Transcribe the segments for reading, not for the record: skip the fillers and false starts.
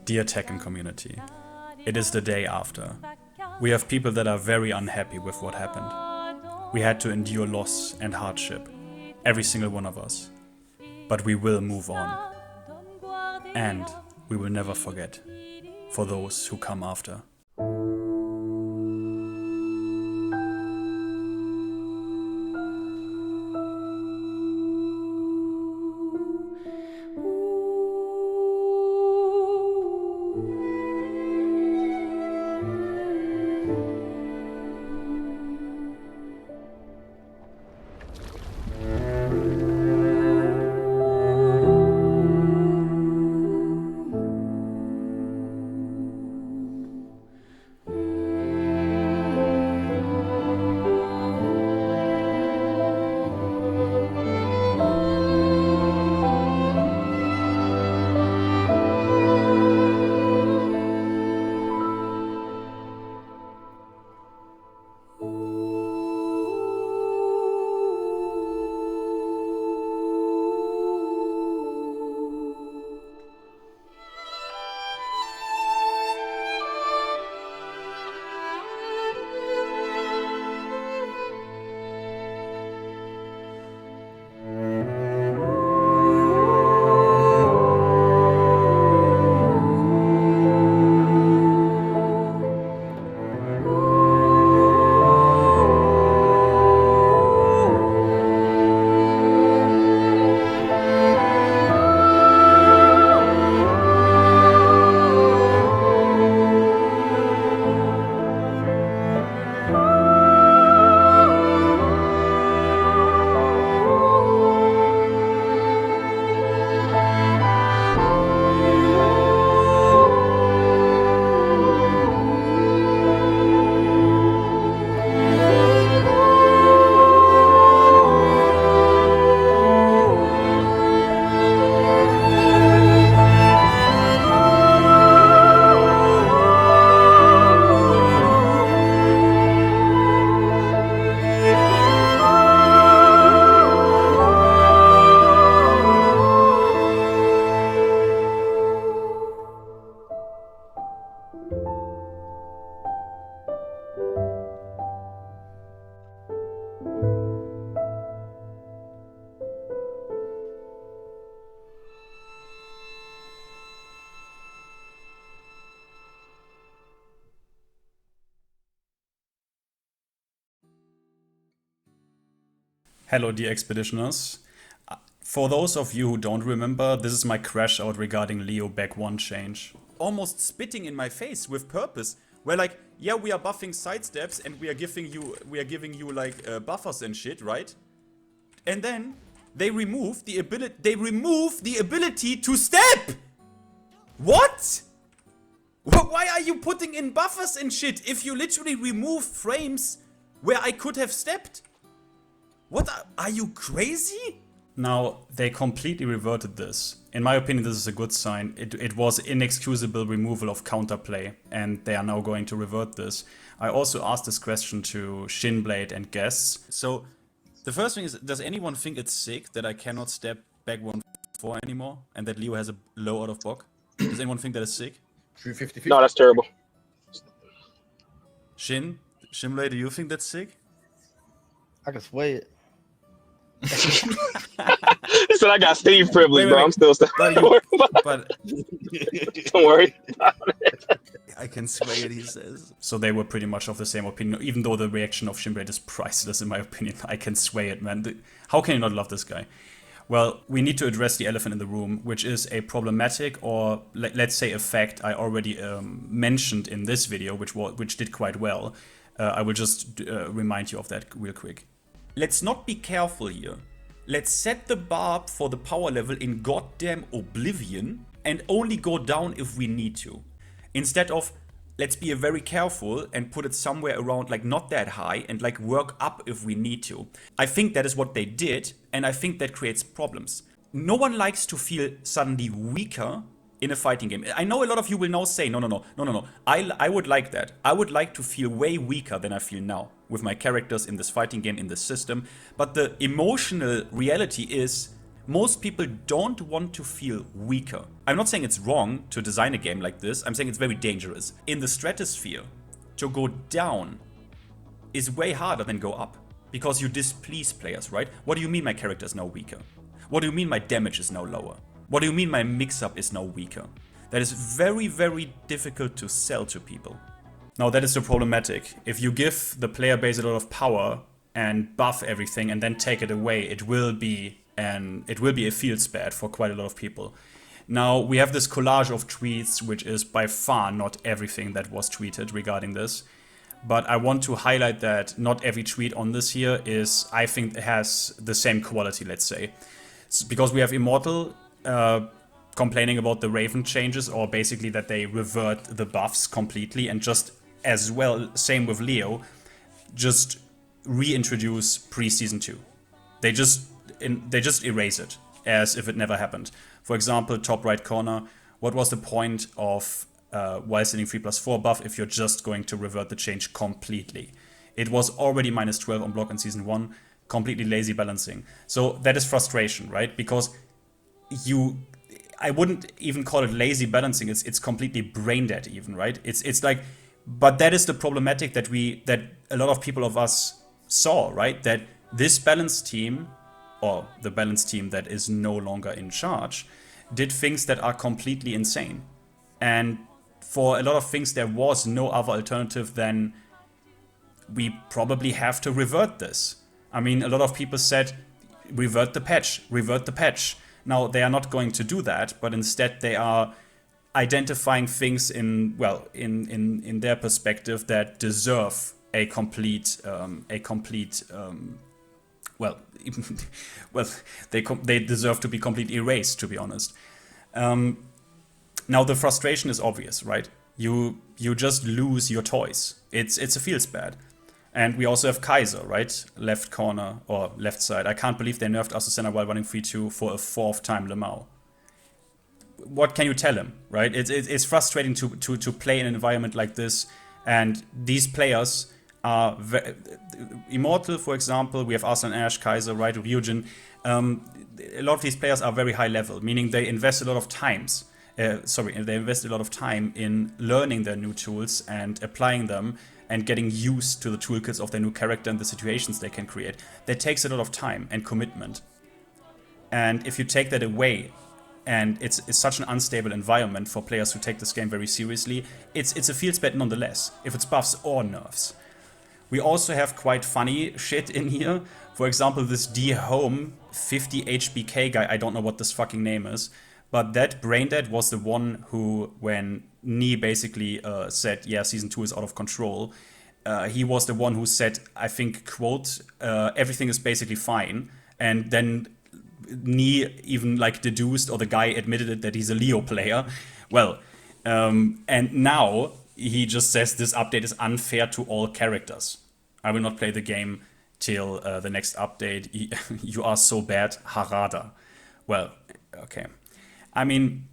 Dear Tekken community, it is the day after. We have people that are very unhappy with what happened. We had to endure loss and hardship, every single one of us. But we will move on. And we will never forget, for those who come after. Hello dear expeditioners. For those of you who don't remember, this is my crash out regarding Leo back 1 change. Almost spitting in my face with purpose. Where like, yeah, we are buffing sidesteps and we are giving you like buffers and shit, right? And then they remove the ability to step! What? Why are you putting in buffers and shit if you literally remove frames where I could have stepped? What are you crazy? Now, they completely reverted this. In my opinion, this is a good sign. It was inexcusable removal of counterplay, and they are now going to revert this. I also asked this question to Shinblade and guests. So, the first thing is, does anyone think it's sick that I cannot step back 1-4 anymore, and that Leo has a low out of block? Does anyone think that is sick? 350. No, that's terrible. Shinblade, do you think that's sick? I can sway it. He said I got Steve privilege, bro. I'm still But don't worry about it. I can sway it, he says. So they were pretty much of the same opinion, even though the reaction of Shinblade is priceless in my opinion. I can sway it, man. How can you not love this guy? Well, we need to address the elephant in the room, which is a problematic or let's say a fact I already mentioned in this video, which did quite well. I will just remind you of that real quick. Let's not be careful here. Let's set the bar for the power level in goddamn oblivion and only go down if we need to. Instead of, let's be very careful and put it somewhere around like not that high and like work up if we need to. I think that is what they did, and I think that creates problems. No one likes to feel suddenly weaker in a fighting game. I know a lot of you will now say, no. I would like that. I would like to feel way weaker than I feel now with my characters in this fighting game, in this system. But the emotional reality is, Most people don't want to feel weaker. I'm not saying it's wrong to design a game like this, I'm saying it's very dangerous. In the stratosphere, to go down is way harder than go up. Because you displease players, right? What do you mean my character is now weaker? What do you mean my damage is now lower? What do you mean my mix-up is now weaker? That is very, very difficult to sell to people. Now that is the problematic. If you give the player base a lot of power and buff everything and then take it away, it will be a field spat for quite a lot of people. Now we have this collage of tweets, which is by far not everything that was tweeted regarding this. But I want to highlight that not every tweet on this here is, I think, has the same quality, let's say. Because we have Immortal complaining about the Raven changes, or basically that they revert the buffs completely, and just as well, same with Leo, just reintroduce pre-season 2. They just erase it as if it never happened. For example, top right corner, what was the point of while sitting 3+4 buff if you're just going to revert the change completely? It was already -12 on block in season 1, completely lazy balancing. So that is frustration, right? Because I wouldn't even call it lazy balancing, it's completely brain dead even, right? It's like, but that is the problematic that a lot of people of us saw, right? That this balance team, or the balance team that is no longer in charge, did things that are completely insane. And for a lot of things, there was no other alternative than we probably have to revert this. I mean, a lot of people said, revert the patch, revert the patch. Now, they are not going to do that, but instead they are identifying things in their perspective that deserve a complete they deserve to be completely erased, to be honest. Now the frustration is obvious, right? You just lose your toys. It's a feels bad. And we also have Kaiser, right? Left corner or left side. I can't believe they nerfed Azucena while running 3-2 for a 4th time Lemao. What can you tell him, right? It's frustrating to play in an environment like this, and these players are Immortal, for example. We have Arslan Ash, Kaiser, right? Ryujin. A lot of these players are very high level, meaning they invest a lot of times. They invest a lot of time in learning their new tools and applying them and getting used to the toolkits of their new character and the situations they can create. That takes a lot of time and commitment. And if you take that away, and it's such an unstable environment for players who take this game very seriously, it's a field bet nonetheless, if it's buffs or nerfs. We also have quite funny shit in here. For example, this D-Home 50 HBK guy, I don't know what this fucking name is, but that Braindead was the one who, when Ni basically said, yeah, season 2 is out of control, he was the one who said, I think, quote, everything is basically fine. And then Ni even like deduced, or the guy admitted it, that he's a Leo player. Well, and now he just says this update is unfair to all characters. I will not play the game till the next update. You are so bad, Harada. Well, okay. I mean,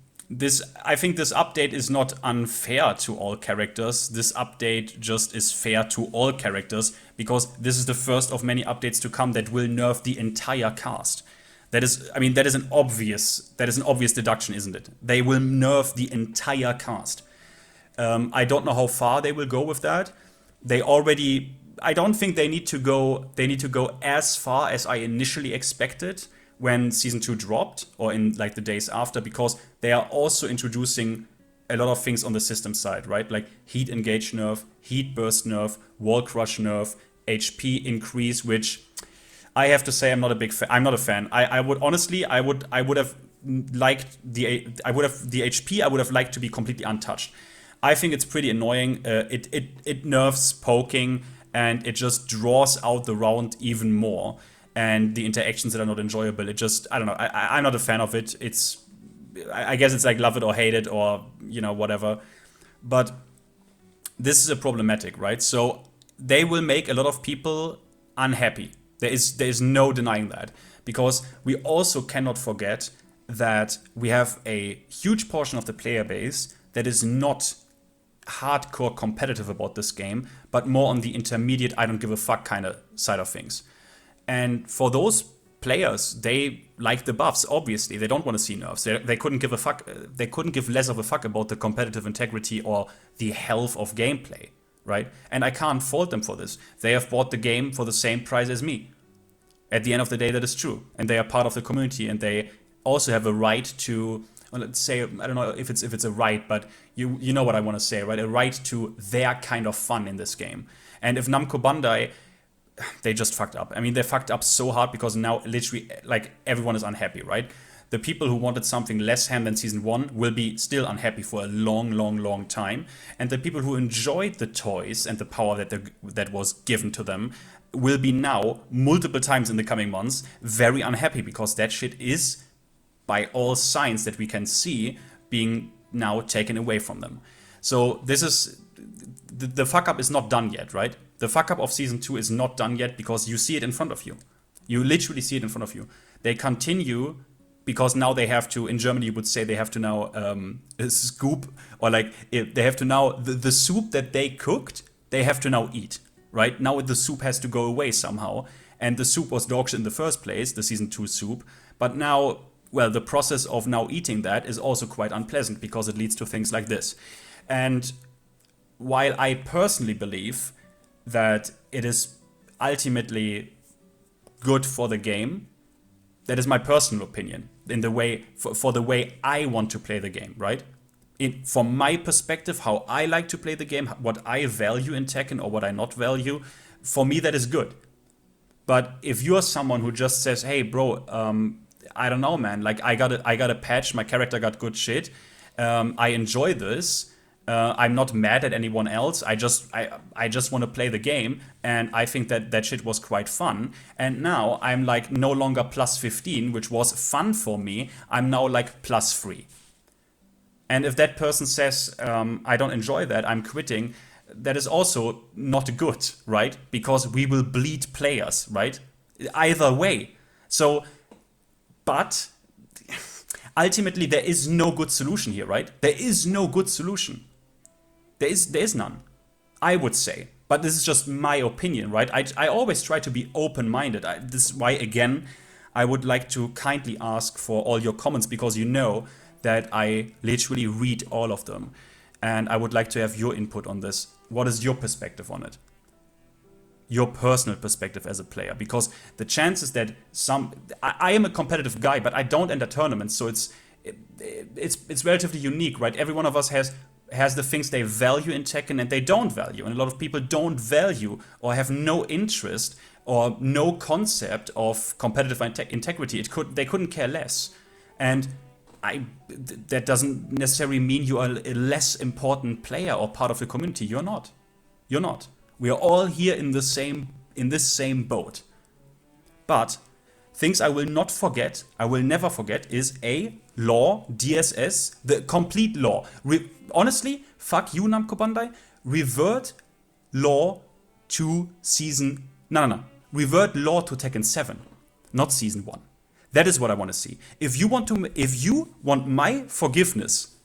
I think this update is not unfair to all characters. This update just is fair to all characters, because this is the first of many updates to come that will nerf the entire cast. That is an obvious deduction, isn't it? They will nerf the entire cast. I don't know how far they will go with that. I don't think they need to go as far as I initially expected when season 2 dropped, or in like the days after, because they are also introducing a lot of things on the system side, right? Like heat engage nerf, heat burst nerf, wall crush nerf, HP increase, which I have to say I'm not a fan. I would have liked the HP. I would have liked to be completely untouched. I think it's pretty annoying. It nerfs poking, and it just draws out the round even more. And the interactions that are not enjoyable, I don't know, I'm not a fan of it. I guess it's like love it or hate it, or, whatever. But this is a problematic, right? So they will make a lot of people unhappy. There is no denying that. Because we also cannot forget that we have a huge portion of the player base that is not hardcore competitive about this game, but more on the intermediate, I don't give a fuck kind of side of things. And for those players, they like the buffs, obviously. They don't want to see nerfs. They couldn't give a fuck. They couldn't give less of a fuck about the competitive integrity or the health of gameplay, right? And I can't fault them for this. They have bought the game for the same price as me. At the end of the day, that is true. And they are part of the community, and they also have a right to, well, let's say, I don't know if it's a right, but you know what I want to say, right? A right to their kind of fun in this game. And if Namco Bandai, they just fucked up. I mean, they fucked up so hard because now literally like everyone is unhappy, right? The people who wanted something less ham than Season 1 will be still unhappy for a long time. And the people who enjoyed the toys and the power that was given to them will be now, multiple times in the coming months, very unhappy because that shit is, by all signs that we can see, being now taken away from them. So this is, the fuck up is not done yet, right? The fuck up of Season 2 is not done yet because you see it in front of you. You literally see it in front of you. They continue because now they have to, in Germany you would say they have to now scoop, or like they have to now, the soup that they cooked, they have to now eat, right? Now the soup has to go away somehow. And the soup was dog shit in the first place, the Season 2 soup. But now, well, the process of now eating that is also quite unpleasant because it leads to things like this. And while I personally believe that it is ultimately good for the game, that is my personal opinion, in the way for the way I want to play the game, right? From my perspective, how I like to play the game, what I value in Tekken or what I not value, for me that is good. But if you're someone who just says, hey bro, I don't know, man, like I got a patch, my character got good shit, I enjoy this, I'm not mad at anyone else, I just want to play the game, and I think that shit was quite fun, and now I'm like no longer plus 15, which was fun for me, I'm now like plus 3. And if that person says, I don't enjoy that, I'm quitting, that is also not good, right? Because we will bleed players, right? Either way. So, but ultimately there is no good solution here, right? There is no good solution. There is none, I would say. But this is just my opinion, right? I always try to be open-minded. This is why, again, I would like to kindly ask for all your comments, because you know that I literally read all of them. And I would like to have your input on this. What is your perspective on it? Your personal perspective as a player. Because the chances that I am a competitive guy, but I don't enter tournaments, so it's relatively unique, right? Every one of us has the things they value in Tekken and they don't value. And a lot of people don't value or have no interest or no concept of competitive integrity. They couldn't care less. And that doesn't necessarily mean you are a less important player or part of the community. You're not. You're not. We are all here in this same boat. But things I will not forget, I will never forget, is law, DSS, the complete law. Honestly, fuck you, Namco Bandai. Revert law to season. No. Revert law to Tekken 7, not Season 1. That is what I want to see. If you want my forgiveness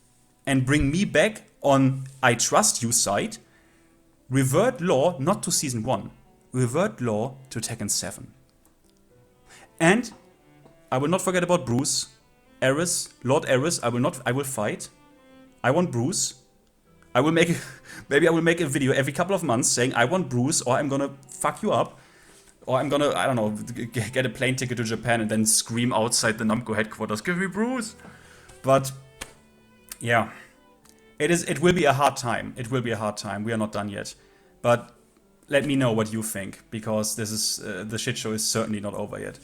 and bring me back on I trust you side, revert law not to Season 1. Revert law to Tekken 7. And I will not forget about Bruce, Eris, Lord Eris. I will fight. I want Bruce. Maybe I will make a video every couple of months saying I want Bruce, or I'm gonna fuck you up. Or I'm gonna, I don't know, get a plane ticket to Japan and then scream outside the Namco headquarters, give me Bruce! But, yeah. It will be a hard time. It will be a hard time. We are not done yet. But let me know what you think, because this is, the shit show is certainly not over yet.